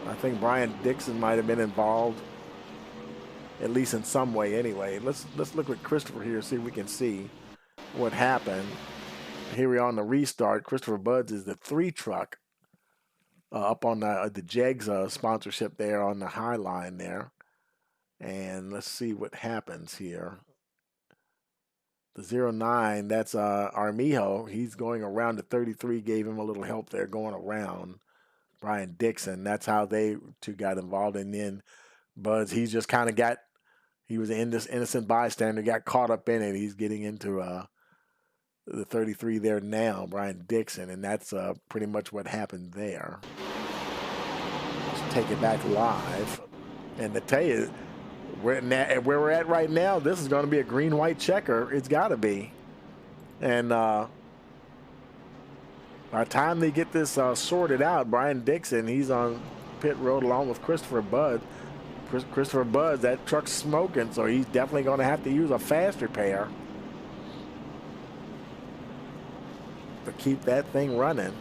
I think Brian Dixon might have been involved, at least in some way anyway. Let's look at Christopher here, see if we can see what happened. Here we are on the restart. Christopher Buds is the 3 truck. Up on the Jegs sponsorship there on the high line there. And let's see what happens here. The 09, that's Armijo. He's going around. The 33 gave him a little help there going around. Brian Dixon, that's how they 2 got involved. And then Buds, he just kind of he was an innocent bystander, got caught up in it. He's getting into the 33 there now, Brian Dixon, and that's pretty much what happened there. Let's take it back live. And to tell you, where we're at right now, this is going to be a green-white checker. It's got to be. And by the time they get this sorted out, Brian Dixon, he's on pit road along with Christopher Budd. Christopher Budd, that truck's smoking, so he's definitely going to have to use a fast repair to keep that thing running.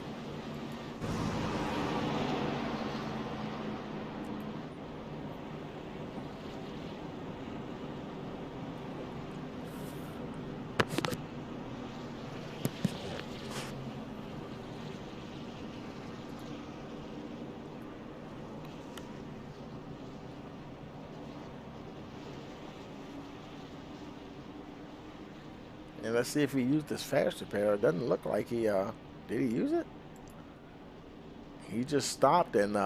And let's see if he used this fast repair. It doesn't look like he, did he use it? He just stopped and,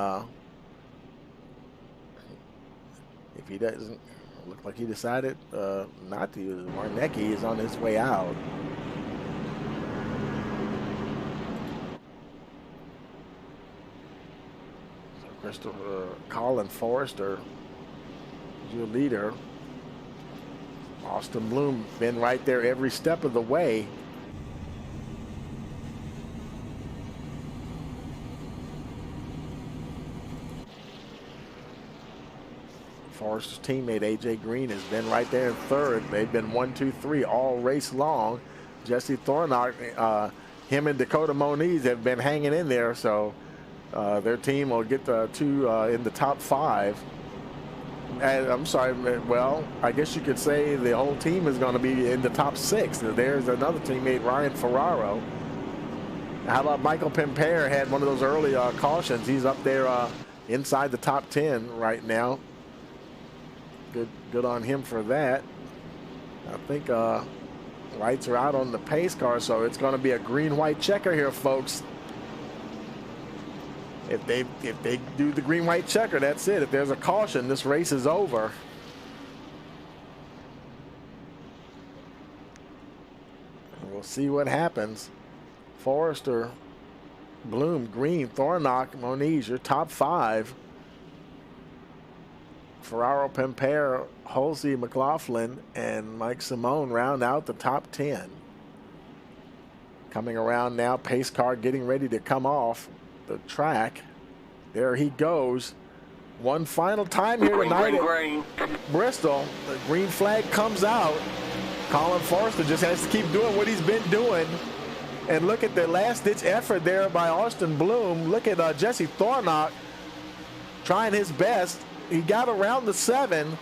if he doesn't, look like he decided not to use it. Warnecki is on his way out. So Christopher, Colin Forrester is your leader. Austin Bloom been right there every step of the way. Forrester's teammate AJ Green has been right there in 3rd. They've been 1, 2, 3 all race long. Jesse Thornock, him and Dakota Moniz have been hanging in there, so their team will get the 2 in the top 5. And I'm sorry, well, I guess you could say the whole team is going to be in the top 6. There's another teammate, Ryan Ferraro. How about Michael Pimpere? Had one of those early cautions. He's up there inside the top 10 right now. Good on him for that. I think lights are out on the pace car, so it's going to be a green-white checker here, folks. If they do the green-white checker, that's it. If there's a caution, this race is over. We'll see what happens. Forrester, Bloom, Green, Thornock, Moniz, your top 5. Ferraro, Pimpere, Halsey, McLaughlin, and Mike Simone round out the top 10. Coming around now, pace car getting ready to come off. the track. There he goes. One final time here Green, tonight green, at Bristol. The green flag comes out. Colin Forrester just has to keep doing what he's been doing. And look at the last-ditch effort there by Austin Bloom. Look at Jesse Thornock trying his best. He got around the 7,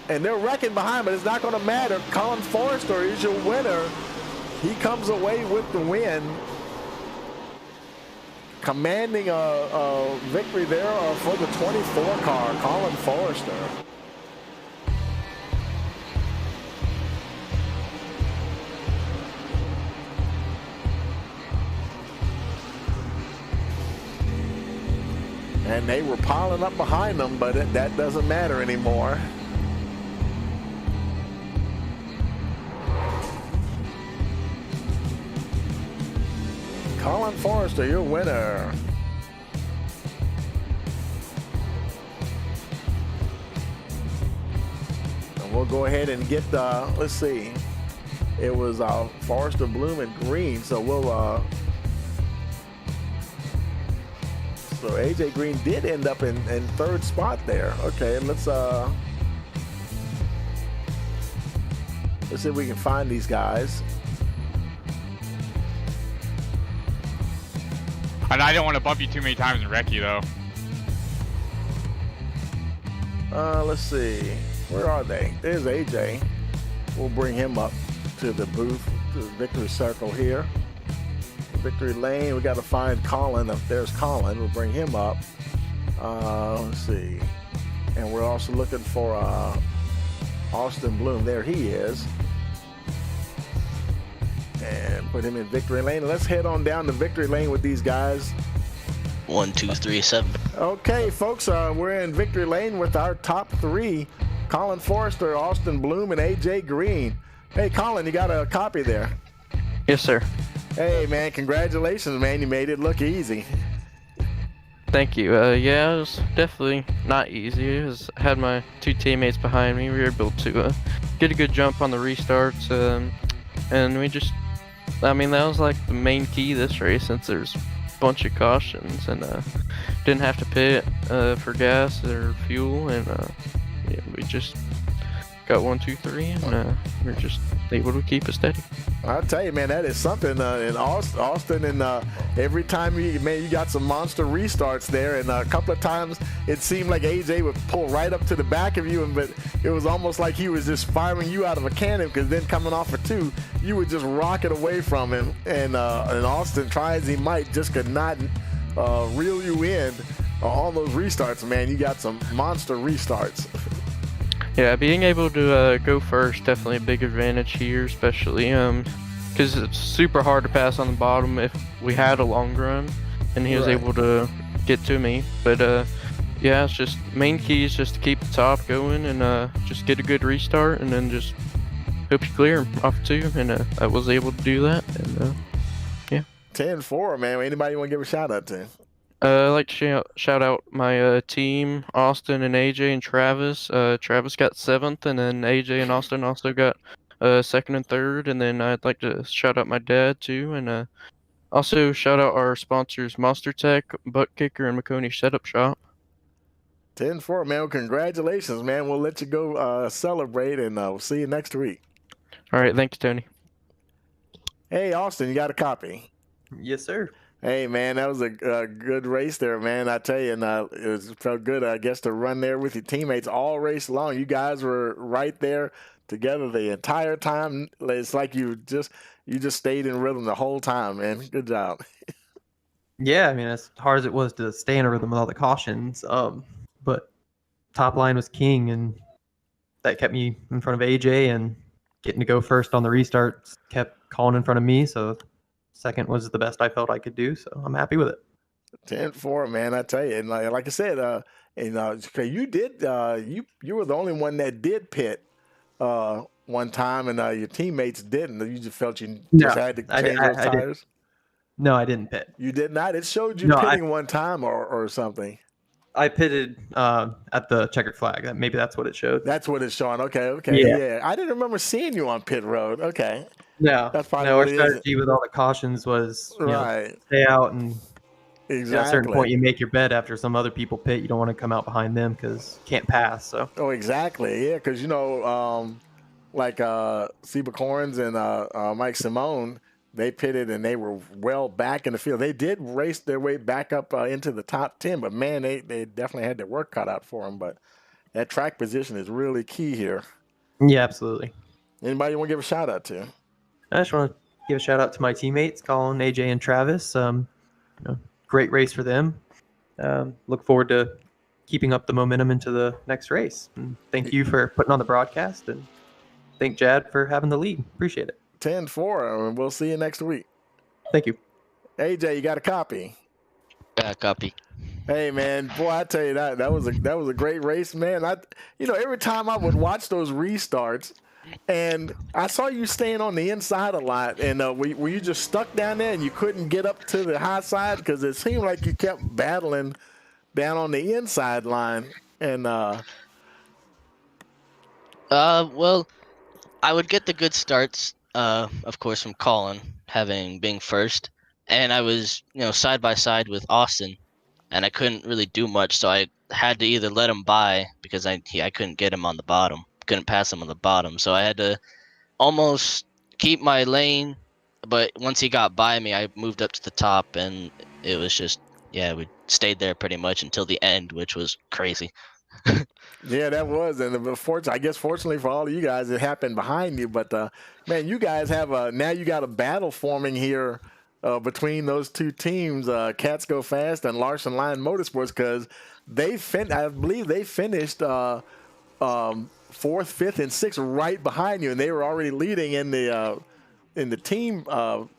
and they're wrecking behind, but it's not going to matter. Colin Forrester is your winner. He comes away with the win, commanding a victory there for the 24 car, Colin Forrester. And they were piling up behind them, but that doesn't matter anymore. Colin Forrester, your winner. And we'll go ahead and get let's see. It was Forrester, Bloom, and Green, so we'll so AJ Green did end up in third spot there. Okay, let's see if we can find these guys. And I don't want to bump you too many times and wreck you, though. Let's see. Where are they? There's AJ. We'll bring him up to the booth, to the victory circle here. Victory lane. We got to find Colin. There's Colin. We'll bring him up. Let's see. And we're also looking for Austin Bloom. There he is. And put him in victory lane. Let's head on down to victory lane with these guys. 1, 2, 3, 7. Okay, folks, we're in victory lane with our top 3. Colin Forrester, Austin Bloom, and AJ Green. Hey, Colin, you got a copy there? Yes, sir. Hey, man, congratulations, man. You made it look easy. Thank you. Yeah, it was definitely not easy. I had my 2 teammates behind me. We were able to get a good jump on the restarts, and we just, I mean, that was like the main key this race, since there's a bunch of cautions, and didn't have to pit for gas or fuel, and yeah, we just got 1, 2, 3, and we're just able to keep it steady. I'll tell you, man, that is something in Austin, and every time you got some monster restarts there, and a couple of times it seemed like AJ would pull right up to the back of you, but it was almost like he was just firing you out of a cannon, because then coming off of 2, you would just rocket away from him, and Austin, try as he might, just could not reel you in on those restarts, man. You got some monster restarts. Yeah, being able to go first, definitely a big advantage here, especially because it's super hard to pass on the bottom if we had a long run, and he was able to get to me. But yeah, it's just main key is just to keep the top going and just get a good restart, and then just hope you clear off 2, and I was able to do that, and yeah. 10-4, man. Anybody you want to give a shout out to? I'd like to shout out my team, Austin and AJ and Travis. Travis got 7th, and then AJ and Austin also got 2nd and 3rd. And then I'd like to shout out my dad too, and also shout out our sponsors, Monster Tech, Butt Kicker, and McConey Setup Shop. 10-4, man. Well, congratulations, man. We'll let you go celebrate, and we'll see you next week. All right, thanks, Tony. Hey, Austin, you got a copy? Yes, sir. Hey, man, that was a good race there, man. I tell you, and felt good, I guess, to run there with your teammates all race long. You guys were right there together the entire time. It's like you just stayed in rhythm the whole time, man. Good job. Yeah, I mean, as hard as it was to stay in a rhythm with all the cautions, but top line was king, and that kept me in front of AJ, and getting to go first on the restarts kept Colin in front of me, so 2nd was the best I felt I could do, so I'm happy with it. 10-4, man, I tell you, and like I said, you did, you were the only one that did pit one time, and your teammates didn't. You just felt you just had to change those tires. No, I didn't pit. You did not. It showed you pitting one time or something. I pitted at the checkered flag. Maybe that's what it showed. That's what it's showing. Okay. Yeah. I didn't remember seeing you on pit road. Okay. No, that's probably our strategy with all the cautions was stay out and Exactly. At a certain point, you make your bed after some other people pit. You don't want to come out behind them because can't pass. So. Oh, exactly. Yeah, because like Seba Corns and Mike Simone, they pitted and they were well back in the field. They did race their way back up into the top 10, but man, they definitely had their work cut out for them. But that track position is really key here. Yeah, absolutely. Anybody you want to give a shout out to? I just want to give a shout out to my teammates, Colin, AJ, and Travis. Great race for them. Look forward to keeping up the momentum into the next race. And thank you for putting on the broadcast, and thank Jad for having the lead. Appreciate it. 10-4, and we'll see you next week. Thank you. AJ, you got a copy? Copy. Hey man, boy, I tell you that was a great race, man. Every time I would watch those restarts, and I saw you staying on the inside a lot, and were you just stuck down there and you couldn't get up to the high side because it seemed like you kept battling down on the inside line, and well, I would get the good starts, of course, from Colin being first, and I was, side by side with Austin, and I couldn't really do much, so I had to either let him by because I couldn't get him on the bottom, couldn't pass him on the bottom, so I had to almost keep my lane, but once he got by me, I moved up to the top, and it was just, we stayed there pretty much until the end, which was crazy. Yeah, that was, and I guess fortunately for all of you guys, it happened behind you. But man, you guys have now you got a battle forming here between those two teams, Cats Go Fast and Larson Line Motorsports, because I believe they finished 4th, 5th, and 6th right behind you, and they were already leading in the team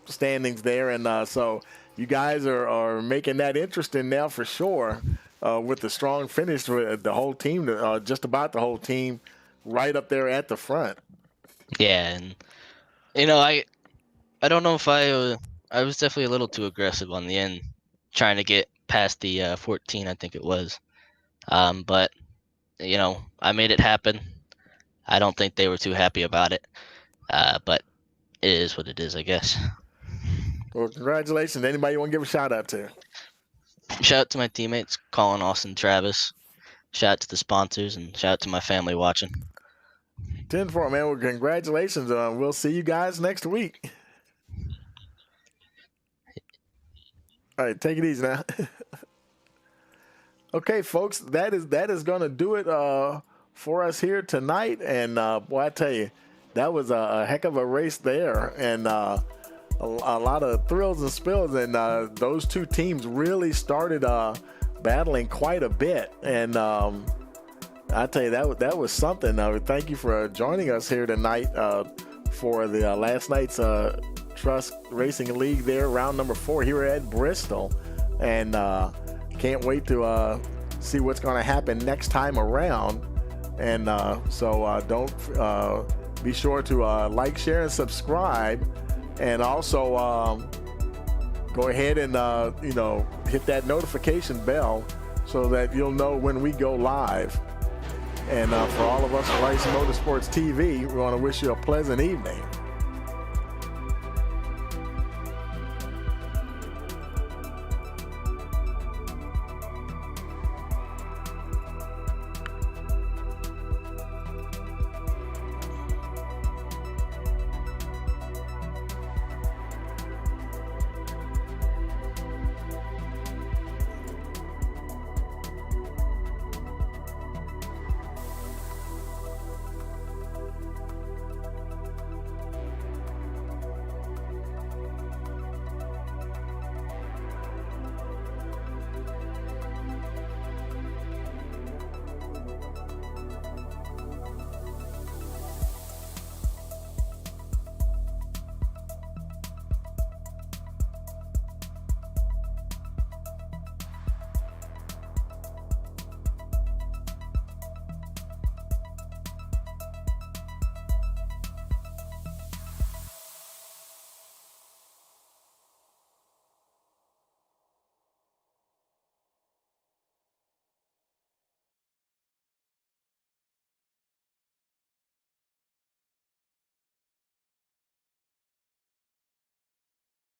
standings there, and so you guys are making that interesting now for sure. With the strong finish with the whole team, just about the whole team, right up there at the front. Yeah, and I don't know if I was definitely a little too aggressive on the end, trying to get past the 14, I think it was. But I made it happen. I don't think they were too happy about it, but it is what it is, I guess. Well, congratulations. Anybody you want to give a shout out to? Shout out to my teammates, Colin, Austin, Travis. Shout out to the sponsors, and shout out to my family watching. 10-4, man. Well, congratulations. We'll see you guys next week. All right, take it easy now. Okay, folks, that is going to do it for us here tonight. And, boy, I tell you, that was a heck of a race there. And a lot of thrills and spills, and those two teams really started battling quite a bit. And I tell you, that was something. Thank you for joining us here tonight for the last night's Trust Racing League there, round number 4 here at Bristol. And can't wait to see what's going to happen next time around. And so don't be sure to like, share, and subscribe. And also go ahead and, hit that notification bell so that you'll know when we go live. And for all of us at iRacing Motorsports TV, we want to wish you a pleasant evening.